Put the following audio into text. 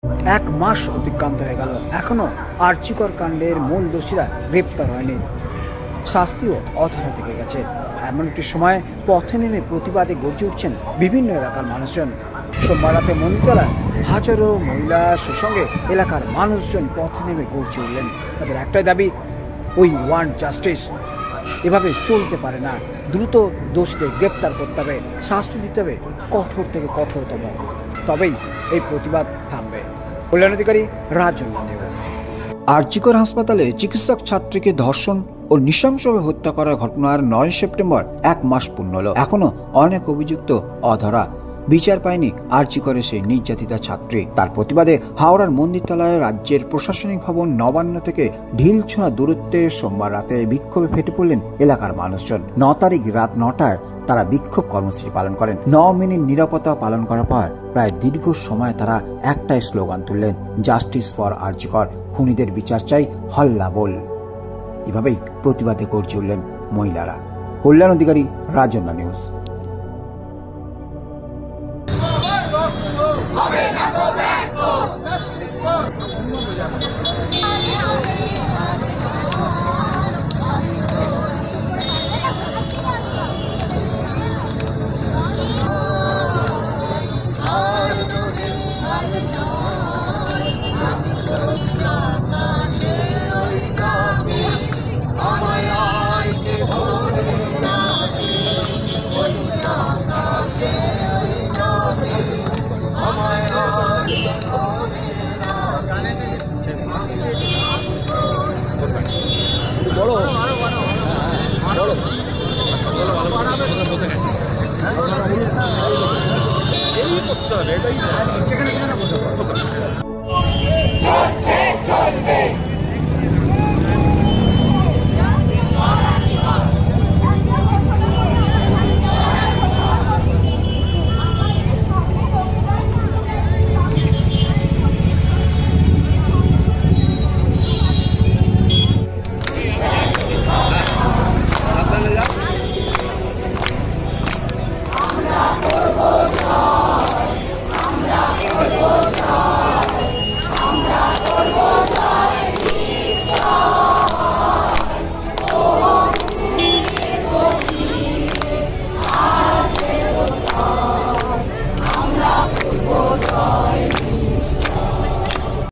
এক মাস অতিক্রান্ত হয়ে গেল, এখনো আর্চিকর কাণ্ডের মূল দোষীরা গ্রেপ্তার হয়নি, শাস্তিও অধরা থেকে গেছে। এমন একটি সময় পথে নেমে প্রতিবাদে গর্জে উঠছেন বিভিন্ন এলাকার মানুষজন। সোমবার রাতে মন্দিরতলায় হাজারো মহিলা, সে সঙ্গে এলাকার মানুষজন পথে নেমে গর্জে উঠলেন। তাদের একটাই দাবি, উই ওয়ান্ট জাস্টিস। এভাবে চলতে পারে না, দ্রুত দোষীদের গ্রেপ্তার করতে হবে, শাস্তি দিতে হবে কঠোর থেকে কঠোরতম, তবেই এই প্রতিবাদ থামবে। কল্যাণ অধিকারী, রাজন্যা নিউজ। আরজিকর হাসপাতালে চিকিৎসক ছাত্রীকে ধর্ষণ ও নৃশংসভাবে হত্যা করার ঘটনার 9 সেপ্টেম্বর 1 মাস পূর্ণ হল। এখনো অনেক অভিযুক্ত অধরা, বিচার পায়নি আরজিকরের সেই নির্যাতিতা ছাত্রী। তার প্রতিবাদে হাওড়ার মন্দিরতলায় রাজ্যের প্রশাসনিক ভবন নবান্ন থেকে ঢিল ছোঁড়া দূরত্বে সোমবার রাতে বিক্ষোভে ফেটে পড়লেন এলাকার মানুষজন। 9 তারিখ রাত 9টায় তারা বিক্ষোভ কর্মসূচি পালন করেন। 9 মিনিট নিরাপত্তা পালন করার পর প্রায় দীর্ঘ সময় তারা একটাই স্লোগান তুললেন, জাস্টিস ফর আরজিকর, খুনিদের বিচার চাই, হল্লা বল। এভাবেই প্রতিবাদে গর্জে উঠলেন মহিলারা। কল্যাণ অধিকারী, রাজন্যা নিউজ। চলবে